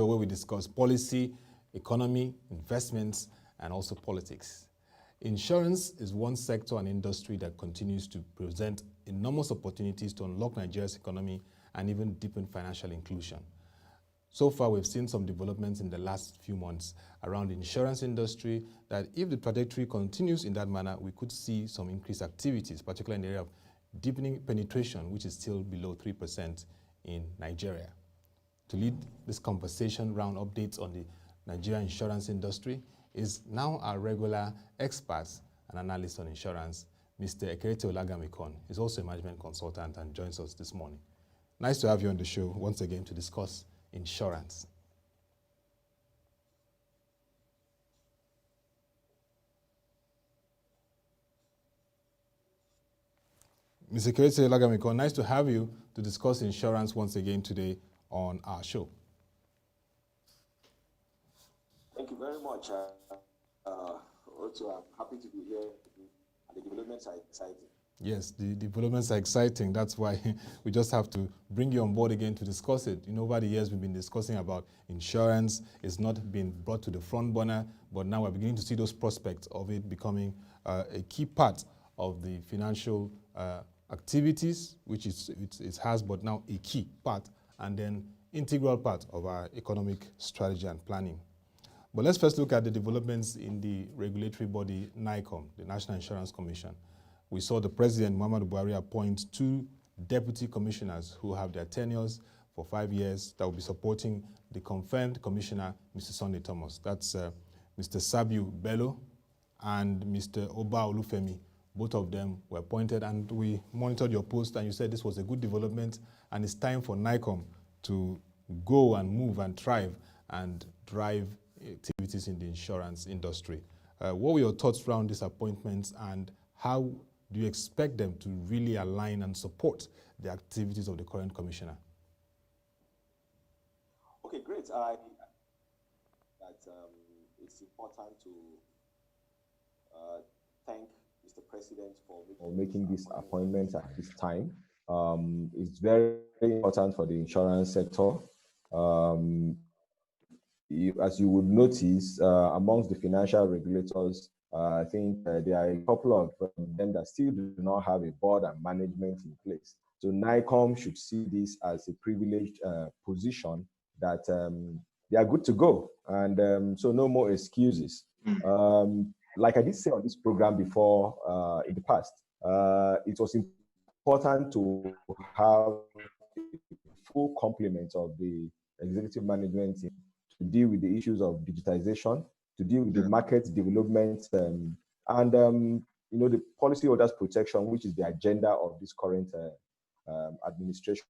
where we discuss policy, economy, investments, and also politics. Insurance is one sector and industry that continues to present enormous opportunities to unlock Nigeria's economy and even deepen financial inclusion. So far, we've seen some developments in the last few months around the insurance industry that if the trajectory continues in that manner, we could see some increased activities, particularly in the area of deepening penetration, which is still below 3% in Nigeria. To lead this conversation round updates on the Nigerian insurance industry is now our regular expert and analyst on insurance, Mr. Ekerete Ola Gam Ikon. He's also a management consultant and joins us this morning. Nice to have you on the show once again to discuss insurance. Mr. Ekerete Ola Gam Ikon, nice to have you to discuss insurance once again today on our show. Thank you very much. Also, I'm happy to be here. The developments are exciting. Yes, the developments are exciting. That's why we just have to bring you on board again to discuss it. You know, over the years we've been discussing about insurance. It's not been brought to the front burner, but now we're beginning to see those prospects of it becoming a key part of the financial activities, which it has, but now a key part, and then integral part of our economic strategy and planning. But let's first look at the developments in the regulatory body NAICOM, the National Insurance Commission. We saw the President, Muhammadu Buhari, appoint 2 deputy commissioners who have their tenures for 5 years that will be supporting the confirmed commissioner, Mr. Sunday Thomas. That's Mr. Sabiu Bello and Mr. Oba Olufemi. Both of them were appointed, and we monitored your post, and you said this was a good development, and it's time for NAICOM to go and move and thrive and drive activities in the insurance industry. What were your thoughts around these appointments, and how do you expect them to really align and support the activities of the current commissioner? Okay, great. It's important to thank Mr. President for making this appointment at this time. It's very important for the insurance sector. As you would notice, amongst the financial regulators, I think there are a couple of them that still do not have a board and management in place. So NAICOM should see this as a privileged position that they are good to go. And so no more excuses. Like I did say on this program before in the past, it was important to have a full complement of the executive management team to deal with the issues of digitization, to deal with the market development, and you know, the policyholders protection, which is the agenda of this current administration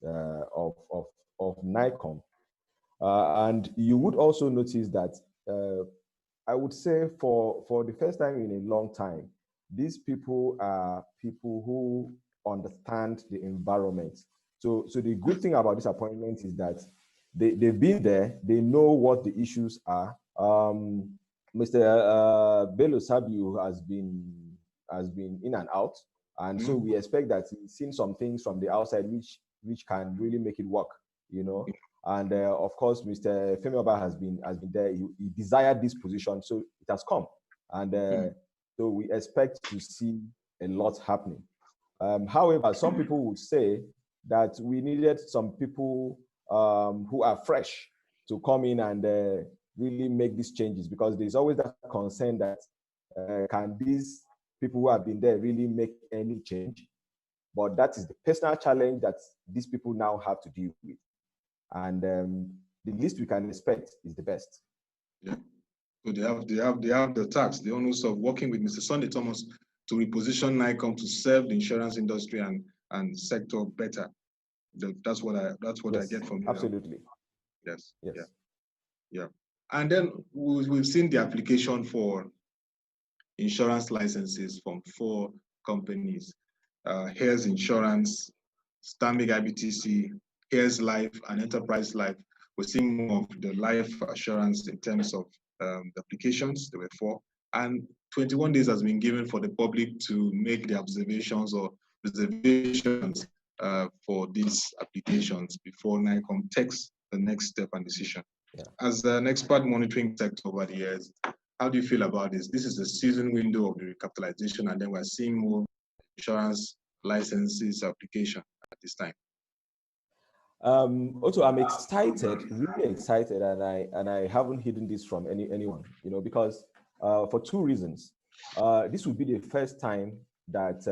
of NAICOM. And you would also notice that I would say for the first time in a long time, these people are people who understand the environment. So the good thing about this appointment is that they've been there, they know what the issues are. Mr. Bello Sabiu has been in and out, and so we expect that he's seen some things from the outside which can really make it work, you know. And of course, Mr. Femi Oba has been there. He desired this position, so it has come, and so we expect to see a lot happening. However, some people would say that we needed some people who are fresh to come in and really make these changes, because there's always that concern that can these people who have been there really make any change? But that is the personal challenge that these people now have to deal with. And the least we can expect is the best. Yeah. So they have the task, the onus of working with Mr. Sunday Thomas to reposition NAICOM to serve the insurance industry and sector better. That's what yes, I get from you. Absolutely. Yes. Yes. Yeah. And then we've seen the application for insurance licenses from 4 companies: Heirs Insurance, Stanbic IBTC, Heirs Life, and Enterprise Life. We're seeing more of the life assurance in terms of the applications. There were 4, and 21 days has been given for the public to make the observations or reservations for these applications before NAICOM takes the next step and decision. Yeah. As an expert monitoring sector over the years, how do you feel about this? This is the season window of the recapitalization, and then we're seeing more insurance licenses application at this time. Also, I'm excited, really excited, and I haven't hidden this from anyone, because for two reasons. This would be the first time that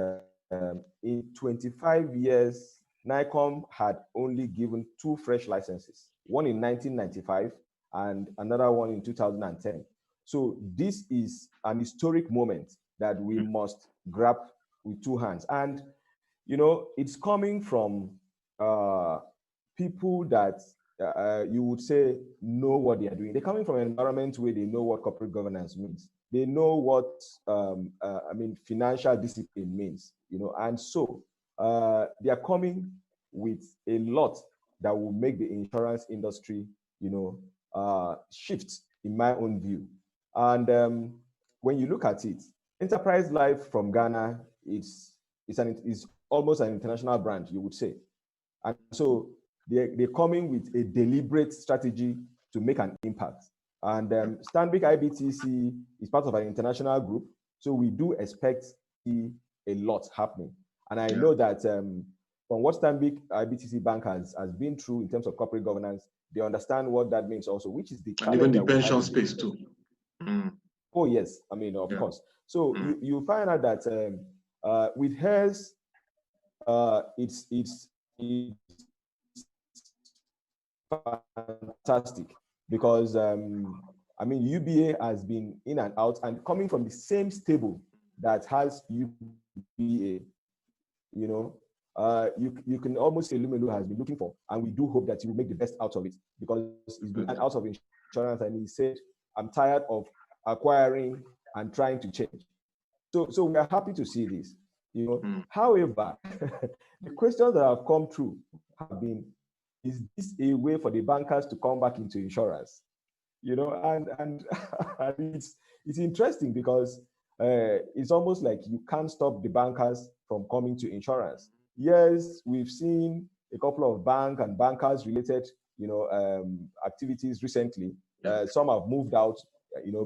in 25 years, NICOM had only given 2 fresh licenses, one in 1995 and another one in 2010. So this is an historic moment that we must grab with 2 hands. And, it's coming from people that you would say know what they are doing. They're coming from an environment where they know what corporate governance means. They know what financial discipline means, and so they are coming with a lot that will make the insurance industry, shift, in my own view. And when you look at it, Enterprise Life from Ghana is almost an international brand, you would say, and so they're coming with a deliberate strategy to make an impact. And Stanbic IBTC is part of an international group, so we do expect a lot happening. And I know that from what Stanbic IBTC Bank has been through in terms of corporate governance, they understand what that means also, which is the and even the pension space too. Oh yes, of course. So you find out that with hers, it's fantastic because UBA has been in and out and coming from the same stable that has UBA. You can almost say Lumelu has been looking for, and we do hope that he will make the best out of it because he's been out of insurance and he said, "I'm tired of acquiring and trying to change." So we are happy to see this. However, the questions that have come through have been, is this a way for the bankers to come back into insurance? And it's interesting because it's almost like you can't stop the bankers from coming to insurance. Yes, we've seen a couple of bank and bankers related, activities recently. Some have moved out,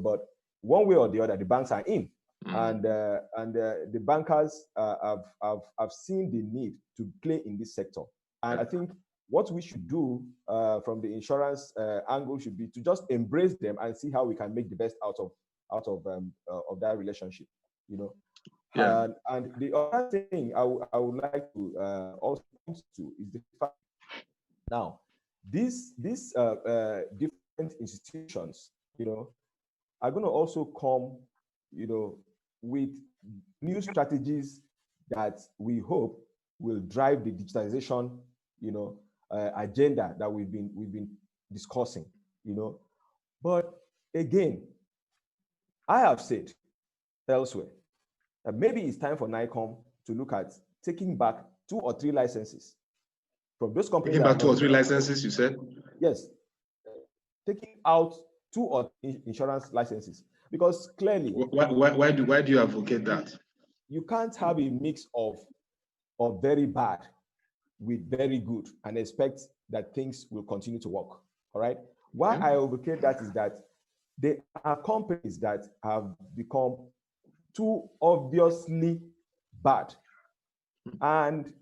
but one way or the other, the banks are in. And the bankers have seen the need to play in this sector. And I think what we should do from the insurance angle should be to just embrace them and see how we can make the best out of that relationship, And the other thing I would like to also point to is the fact now these different institutions, are going to also come, with new strategies that we hope will drive the digitization, agenda that we've been discussing, But again, I have said elsewhere that maybe it's time for NICOM to look at taking back 2 or 3 licenses from those companies. Taking back 2 or 3 licenses, you said? Yes, taking out 2 or 3 insurance licenses, because clearly, why do you advocate that? You can't have a mix of very bad with very good and expect that things will continue to work. All right. Why I advocate that is that there are companies that have become too obviously bad. And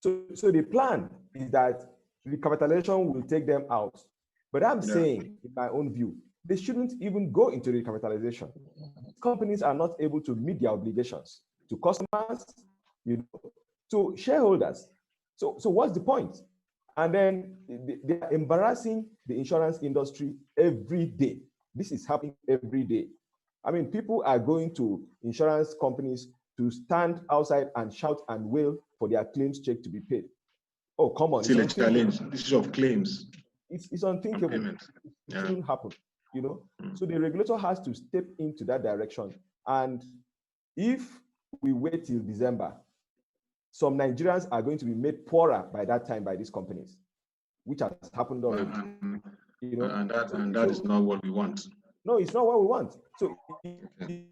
so the plan is that recapitalization will take them out. But I'm saying, in my own view, they shouldn't even go into recapitalization. Companies are not able to meet their obligations to customers, to shareholders. So what's the point? And then they are embarrassing the insurance industry every day. This is happening every day. People are going to insurance companies to stand outside and shout and wail for their claims check to be paid. Oh, come on. Still a challenge. This is of claims. It's unthinkable. It shouldn't happen, So the regulator has to step into that direction. And if we wait till December, some Nigerians are going to be made poorer by that time by these companies, which has happened already. And that is not what we want. No, it's not what we want. So it's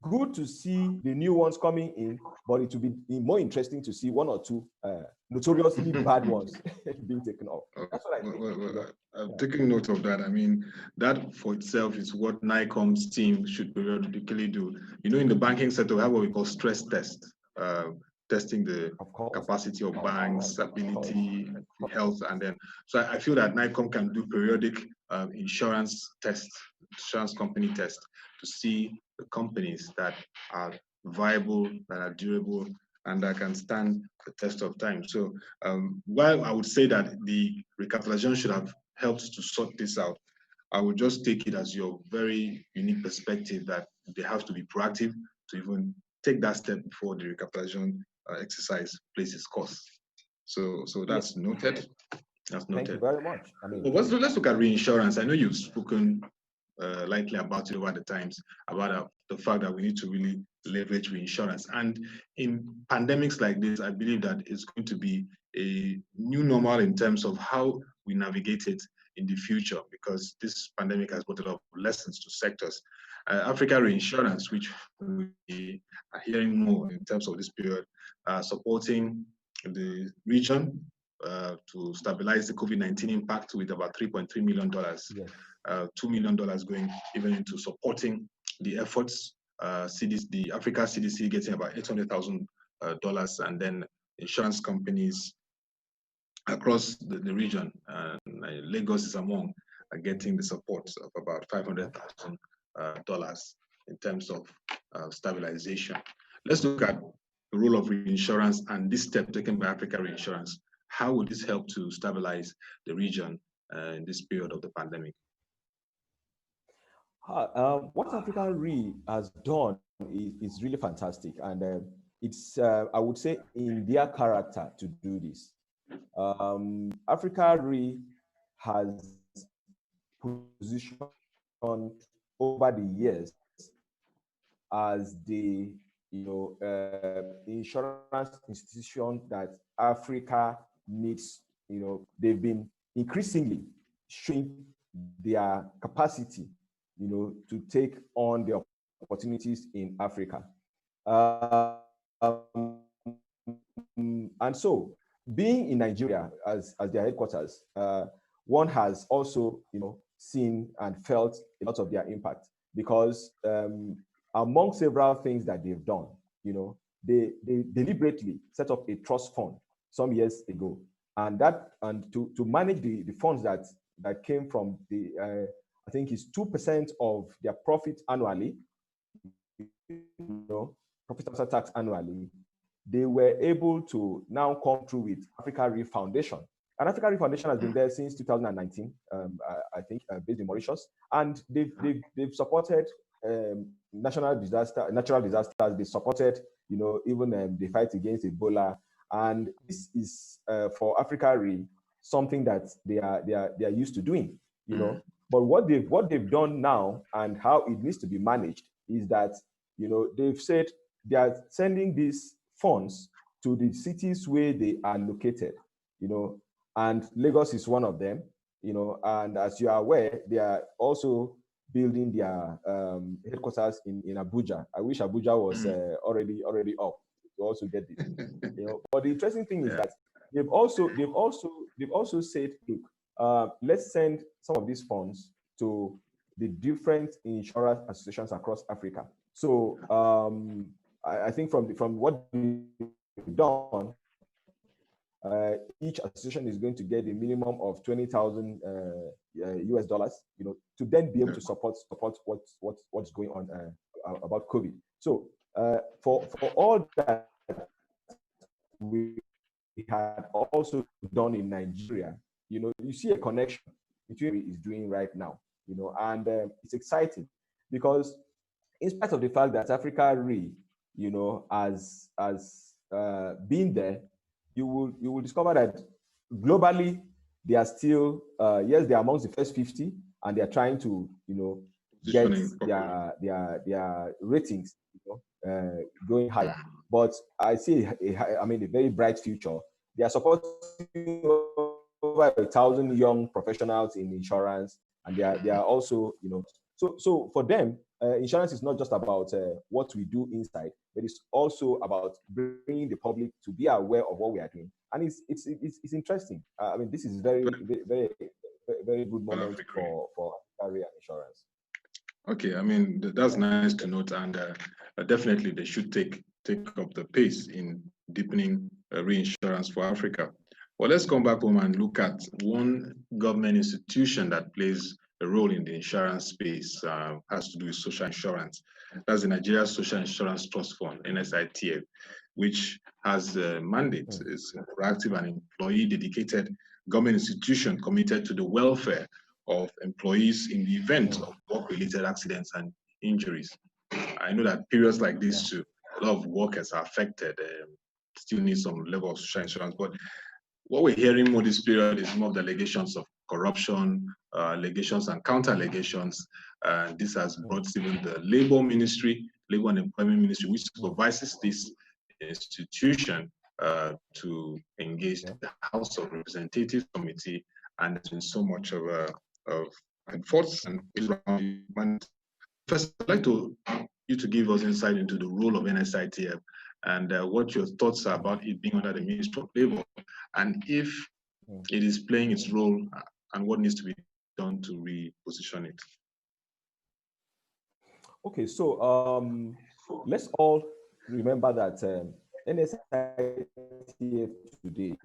good to see the new ones coming in, but it will be more interesting to see 1 or 2 notoriously bad ones being taken off. That's what I think. I'm taking note of that. I mean, that for itself is what NICOM's team should periodically do. You know, in the banking sector, we have what we call stress test, testing the capacity of banks, ability, health, and then, so I feel that NICOM can do periodic insurance tests, insurance company tests to see the companies that are viable, that are durable, and that can stand the test of time. So while I would say that the recapitalization should have helped to sort this out, I would just take it as your very unique perspective that they have to be proactive to even take that step before the recapitalization exercise places costs. So that's noted. That's noted. Thank you very much. I mean, let's look at reinsurance. I know you've spoken lightly about it over the times, about the fact that we need to really leverage reinsurance. And in pandemics like this, I believe that it's going to be a new normal in terms of how we navigate it in the future, because this pandemic has brought a lot of lessons to sectors. Africa Reinsurance, which we are hearing more in terms of this period, supporting the region to stabilize the COVID-19 impact with about $3.3 million. Yes. $2 million going even into supporting the efforts. The Africa CDC getting about $800,000, and then insurance companies across the region, Lagos is among, getting the support of about $500,000 in terms of stabilization. Let's look at the role of reinsurance and this step taken by Africa Reinsurance. How would this help to stabilize the region in this period of the pandemic? What Africa Re has done is really fantastic, and it's, I would say, in their character to do this. Africa Re has positioned over the years as the insurance institution that Africa needs. They've been increasingly showing their capacity, to take on the opportunities in Africa. And so, being in Nigeria as their headquarters, one has also, seen and felt a lot of their impact, because among several things that they've done, they deliberately set up a trust fund some years ago, and to manage the funds that came from the I think it's 2% of their profit annually, profit after tax annually. They were able to now come through with Africa Re Foundation. And Africa Re Foundation has been there since 2019, I think, based in Mauritius. And they've supported natural disasters. They supported, even the fight against Ebola. And this is for Africa Re something that they are used to doing, But what they've done now and how it needs to be managed is that, they've said they are sending these funds to the cities where they are located, and Lagos is one of them, and as you are aware, they are also building their headquarters in Abuja. I wish Abuja was already up to also get this, But the interesting thing is that they've also said, look, let's send some of these funds to the different insurance associations across Africa. So I think from what we've done, each association is going to get a minimum of $20,000 US dollars, to then be able to support what's going on about COVID. So for all that we had also done in Nigeria, you see a connection between what is doing right now, and it's exciting because, in spite of the fact that Africa Re, has been there, you will discover that globally they are still yes, they are amongst the first 50, and they are trying to get their ratings going higher. But I see a very bright future. They are supporting over 1,000 young professionals in insurance, and they are also so for them, insurance is not just about what we do inside, but it's also about bringing the public to be aware of what we are doing. And it's interesting. I mean, this is very good moment for career insurance. Okay, I mean, that's nice to note, and definitely they should take up the pace in deepening reinsurance for Africa. Well, let's come back home and look at one government institution that plays a role in the insurance space, has to do with social insurance. That's the Nigeria Social Insurance Trust Fund, NSITF, which has a mandate, is a proactive and employee-dedicated government institution committed to the welfare of employees in the event of work-related accidents and injuries. I know that periods like this too, a lot of workers are affected, still need some level of social insurance. But what we're hearing more this period is more of the allegations of corruption, allegations and counter-allegations. This has brought even the Labor and Employment Ministry, which supervises this institution, to engage the House of Representatives Committee, and there's been so much of enforcement. First, I'd like you to give us insight into the role of NSITF and what your thoughts are about it being under the Ministry of Labor, and if it is playing its role and what needs to be done to reposition it. Okay, so let's all remember that NSITF today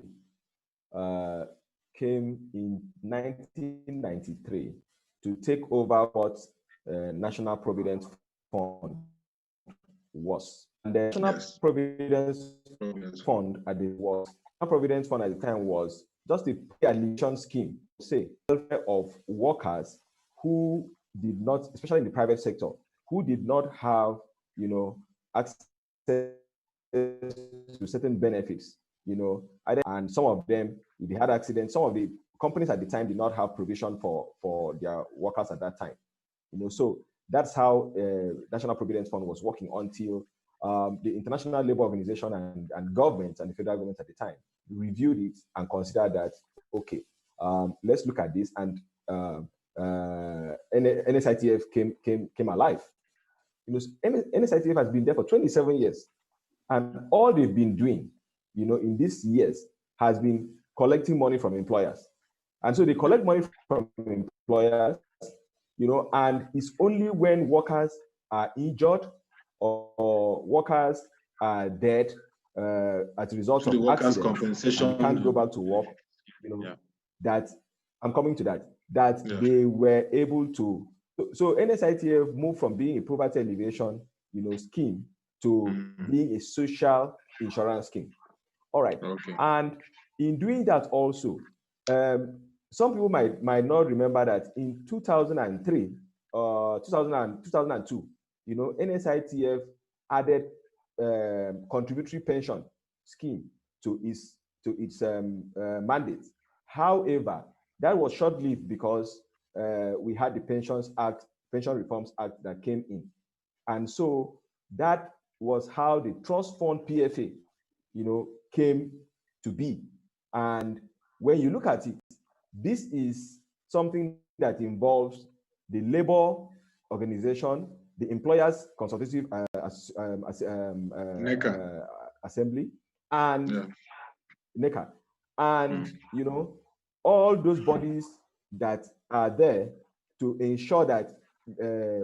came in 1993 to take over what National Provident Fund was. And the National Providence Fund at the time was just a pre-admission scheme, say, of workers who did not, especially in the private sector, who did not have, access to certain benefits, and some of them, if they had accidents, some of the companies at the time did not have provision for their workers at that time, so that's how National Providence Fund was working until the International Labour Organization and government and the federal government at the time reviewed it and considered that, okay, let's look at this, and NSITF came alive. NSITF has been there for 27 years, and all they've been doing, in these years, has been collecting money from employers. And so they collect money from employers, and it's only when workers are injured or workers are dead as a result of workers' compensation, and can't go back to work, that I'm coming to that, they were able to. So NSITF moved from being a poverty alleviation, scheme to being a social insurance scheme. All right. Okay. And in doing that also, some people might not remember that in 2003, 2002, NSITF added contributory pension scheme to its mandate. However, that was short-lived because we had the Pension Reforms Act that came in. And so that was how the Trust Fund PFA, came to be. And when you look at it, this is something that involves the labor organization, the Employers Consultative Assembly, and NECA. And, all those bodies that are there to ensure that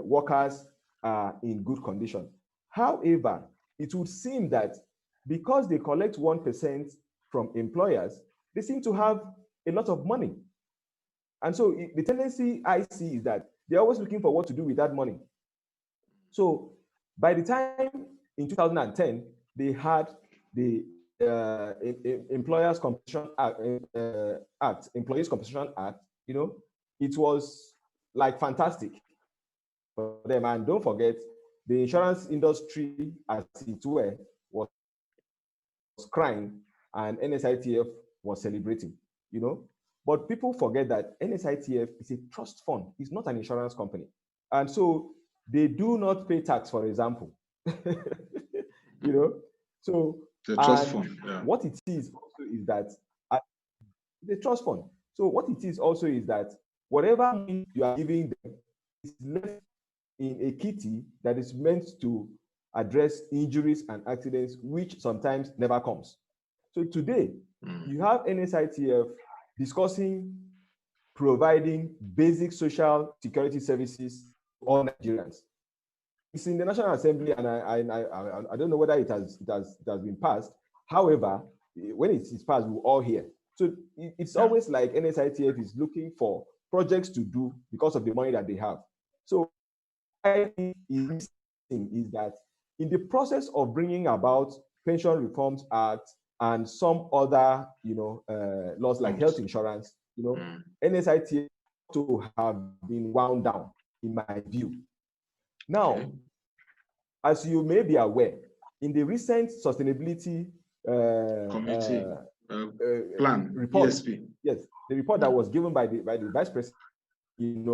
workers are in good condition. However, it would seem that because they collect 1% from employers, they seem to have a lot of money. And so the tendency I see is that they're always looking for what to do with that money. So by the time in 2010, they had the Employers Compensation Act, Employees Compensation Act, it was like fantastic for them. And don't forget, the insurance industry, as it were, was crying, and NSITF was celebrating, But people forget that NSITF is a trust fund. It's not an insurance company. And so they do not pay tax, for example. So the trust fund. What it is also is that the trust fund. So what it is also is that whatever money you are giving them is left in a kitty that is meant to address injuries and accidents, which sometimes never comes. So today, you have NSITF discussing providing basic social security services to all Nigerians. It's in the National Assembly, and I don't know whether it has been passed. However, when it is passed, we'll all hear. So it's always like NSITF is looking for projects to do because of the money that they have. So I think is that in the process of bringing about Pension Reforms Act and some other, laws like health insurance, NSITF to have been wound down, in my view. Now, as you may be aware, in the recent sustainability committee plan report, ESP. Yes, the report that was given by the vice president, in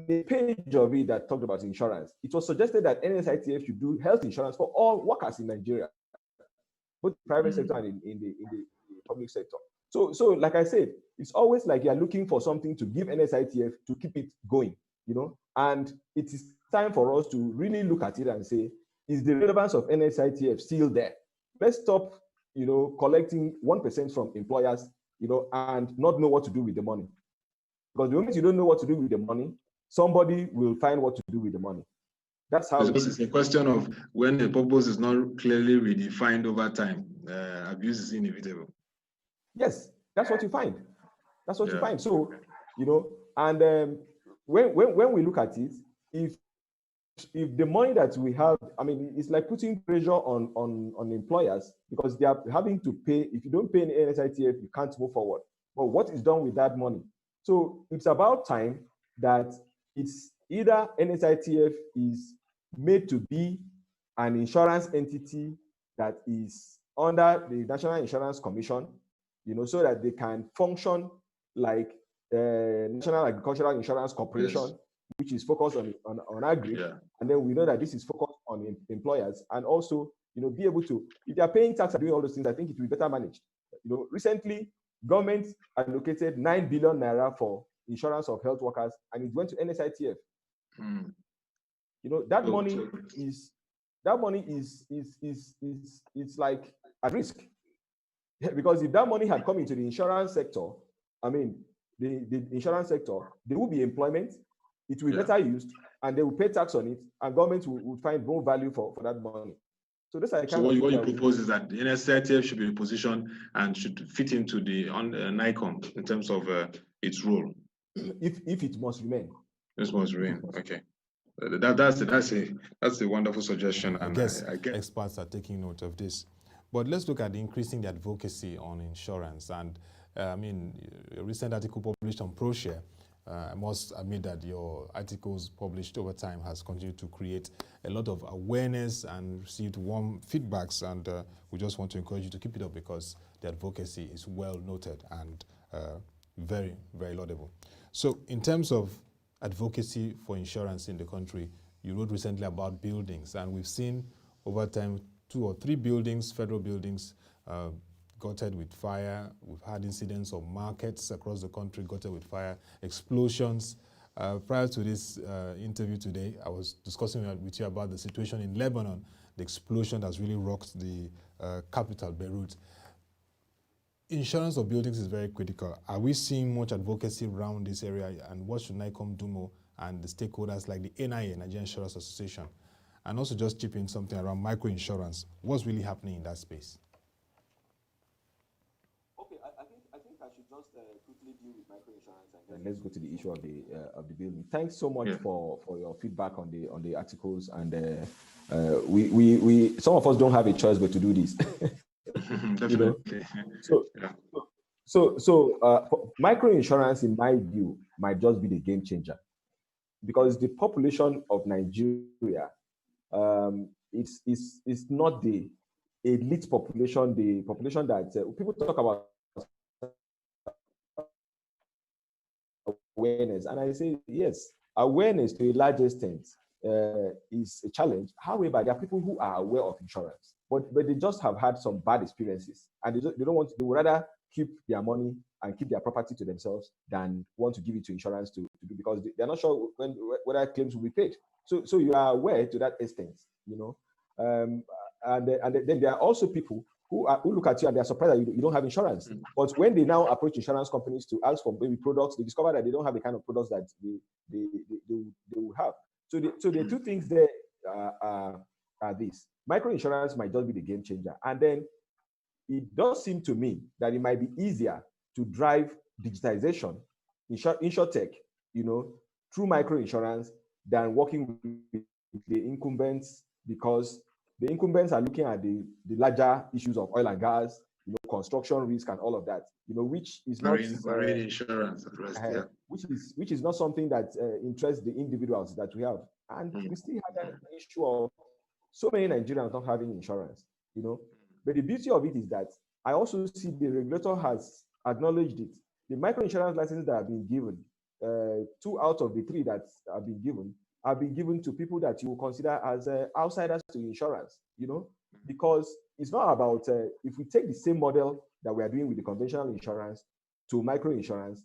the page of it that talked about insurance, it was suggested that NSITF should do health insurance for all workers in Nigeria, both the private sector and in the public sector. So like I said, it's always like you're looking for something to give NSITF to keep it going, and it is time for us to really look at it and say, is the relevance of NSITF still there? Let's stop, collecting 1% from employers, and not know what to do with the money. Because the moment you don't know what to do with the money, somebody will find what to do with the money. That's how it's a question of when the purpose is not clearly redefined over time, abuse is inevitable. Yes, that's what you find. That's what you find. So, and when we look at it, if the money that we have, it's like putting pressure on employers, because they are having to pay. If you don't pay an NSITF, you can't move forward. But what is done with that money? So it's about time that it's either NSITF is made to be an insurance entity that is under the National Insurance Commission, so that they can function like National Agricultural Insurance Corporation, which is focused on agri, and then we know that this is focused on employers, and also be able to, if they are paying tax and doing all those things, I think it will be better managed. Recently, government allocated 9 billion naira for insurance of health workers, and it went to NSITF. That money is like at risk, because if that money had come into the insurance sector, the insurance sector, there will be employment, it will be better used, and they will pay tax on it, and government will find more value for that money. So this is what you propose is that the NSITF should be in position and should fit into the NAICOM in terms of its role. If it must remain. It must remain. Okay. That's a wonderful suggestion. And I guess experts are taking note of this. But let's look at increasing the advocacy on insurance. And a recent article published on ProShare, I must admit that your articles published over time has continued to create a lot of awareness and received warm feedbacks, and we just want to encourage you to keep it up, because the advocacy is well noted and very, very laudable. So in terms of advocacy for insurance in the country, you wrote recently about buildings, and we've seen over time 2 or 3 buildings, federal buildings, gutted with fire. We've had incidents of markets across the country gutted with fire, explosions. Prior to this interview today, I was discussing with you about the situation in Lebanon, the explosion that's really rocked the capital, Beirut. Insurance of buildings is very critical. Are we seeing much advocacy around this area, and what should NICOM do more, and the stakeholders like the NIA, Nigerian Insurance Association? And also just chip in something around microinsurance. What's really happening in that space? Okay, I think I should just quickly deal with microinsurance, and let's go to the issue of the building. Thanks so much for your feedback on the articles, and we some of us don't have a choice but to do this. Definitely. So microinsurance, in my view, might just be the game changer, because the population of Nigeria, it's not the elite population, the population that people talk about awareness, and I say yes, awareness to a large extent is a challenge. However, there are people who are aware of insurance, but they just have had some bad experiences, and they don't want to. They would rather keep their money and keep their property to themselves than want to give it to insurance to do, because they're not sure whether claims will be paid. So you are aware to that extent, you know. And then there are also people who look at you and they're surprised that you don't have insurance. But when they now approach insurance companies to ask for maybe products, they discover that they don't have the kind of products that they will have. So the two things there are this. Microinsurance might just be the game changer. And then it does seem to me that it might be easier to drive digitization, Insurtech, you know, through microinsurance than working with the incumbents, because the incumbents are looking at the larger issues of oil and gas, you know, construction risk and all of that, you know, which is marine insurance at rest, yeah. which is not something that interests the individuals that we have. And we still have an issue of so many Nigerians not having insurance, you know. But the beauty of it is that I also see the regulator has acknowledged it. The microinsurance licenses that have been given, 2 out of the 3 that have been given to people that you will consider as outsiders to insurance, you know, because it's not about, if we take the same model that we are doing with the conventional insurance to microinsurance,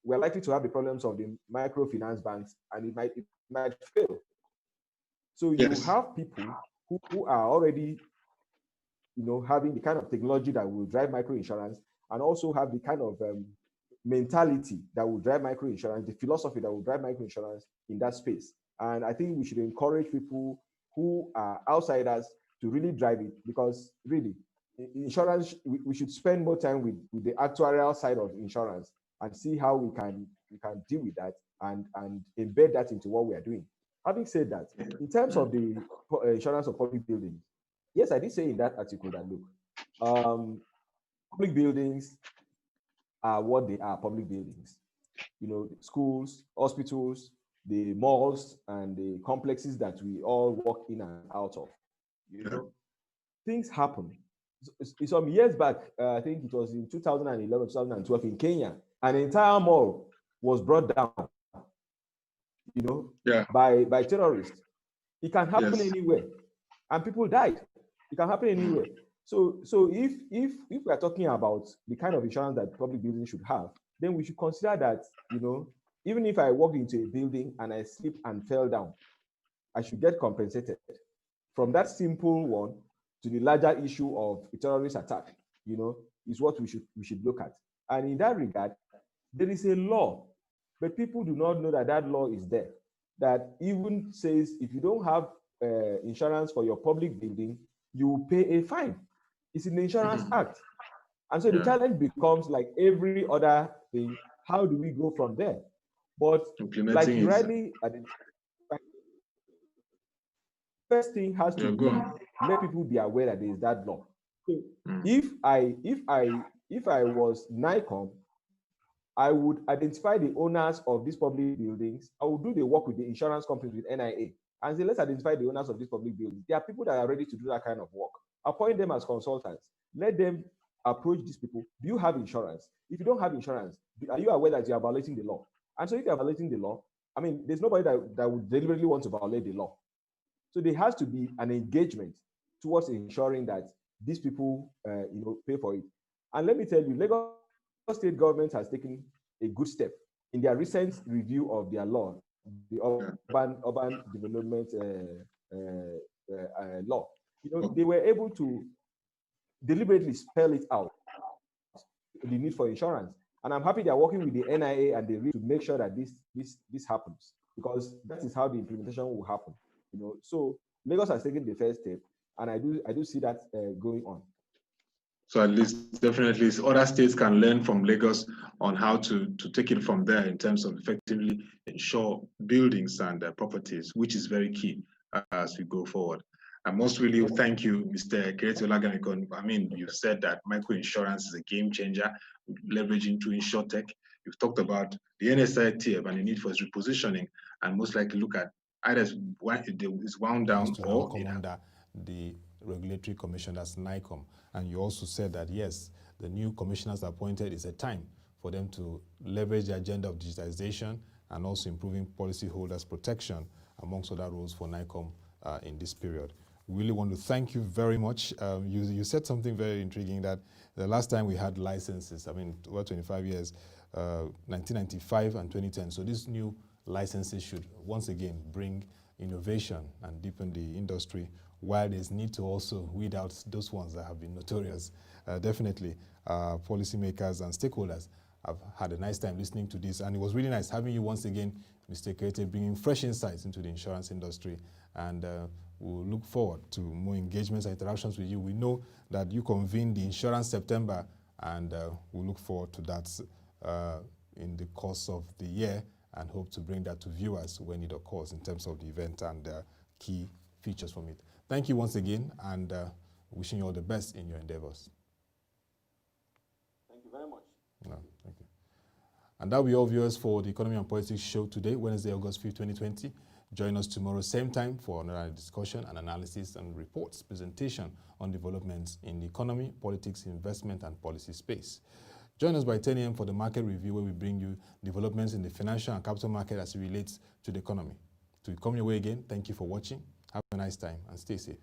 we're likely to have the problems of the microfinance banks, and it might fail. So you have people who are already, you know, having the kind of technology that will drive microinsurance, and also have the kind of mentality that will drive microinsurance, the philosophy that will drive microinsurance in that space. And I think we should encourage people who are outsiders to really drive it, because really, insurance, we should spend more time with the actuarial side of insurance and see how we can deal with that and embed that into what we are doing. Having said that, in terms of the insurance of public buildings, yes, I did say in that article that, look, public buildings are what they are, public buildings. You know, schools, hospitals, the malls, and the complexes that we all walk in and out of. You know, things happen. Some years back, I think it was in 2011, 2012 in Kenya, an entire mall was brought down, you know, by terrorists. It can happen anywhere, and people died. It can happen anywhere. So if we are talking about the kind of insurance that public buildings should have, then we should consider that, you know, even if I walked into a building and I slipped and fell down, I should get compensated. From that simple one to the larger issue of a terrorist attack, you know, is what we should look at. And in that regard, there is a law, but people do not know that that law is there, that even says if you don't have insurance for your public building, you will pay a fine. It's in the Insurance Act. And so the challenge becomes, like every other thing, how do we go from there? But like you rightly identified, first thing has to be let people be aware that there is that law. So if I was NAICOM, I would identify the owners of these public buildings. I would do the work with the insurance companies, with NIA, and say, let's identify the owners of these public buildings. There are people that are ready to do that kind of work. Appoint them as consultants. Let them approach these people. Do you have insurance? If you don't have insurance, are you aware that you are violating the law? And so if you are violating the law, I mean, there's nobody that would deliberately want to violate the law. So there has to be an engagement towards ensuring that these people, you know, pay for it. And let me tell you, Lagos State government has taken a good step in their recent review of their law, the urban development law. You know, they were able to deliberately spell it out, the need for insurance. And I'm happy they're working with the NIA and the RIF to make sure that this happens, because that is how the implementation will happen. You know, so Lagos has taken the first step, and I do see that going on. So at least definitely other states can learn from Lagos on how to take it from there in terms of effectively insure buildings and properties, which is very key as we go forward. I must really thank you, Mr. Ekerete Ola Gam Ikon. I mean, you said that microinsurance is a game changer, leveraging to Insurtech. You've talked about the NSITF and the need for its repositioning, and most likely look at either it's wound down or come under the regulatory commission, that's NAICOM. And you also said that, yes, the new commissioners appointed is a time for them to leverage the agenda of digitization and also improving policyholders' protection, amongst other roles for NAICOM in this period. We really want to thank you very much. You said something very intriguing, that the last time we had licenses, I mean, over 25 years, 1995 and 2010. So these new licenses should once again bring innovation and deepen the industry, while there's need to also weed out those ones that have been notorious. Definitely, policymakers and stakeholders have had a nice time listening to this, and it was really nice having you once again, Mr. Ekerete, bringing fresh insights into the insurance industry, and we'll look forward to more engagements and interactions with you. We know that you convened the Insurance September, and we'll look forward to that in the course of the year, and hope to bring that to viewers when it occurs in terms of the event and key features from it. Thank you once again, and wishing you all the best in your endeavors. Thank you very much. No, thank you. And that will be all, viewers, for the Economy and Politics show today, Wednesday, August 5th, 2020. Join us tomorrow, same time, for another discussion and analysis and reports, presentation on developments in the economy, politics, investment, and policy space. Join us by 10 a.m. for the market review, where we bring you developments in the financial and capital market as it relates to the economy. To come your way again, thank you for watching. Have a nice time and stay safe.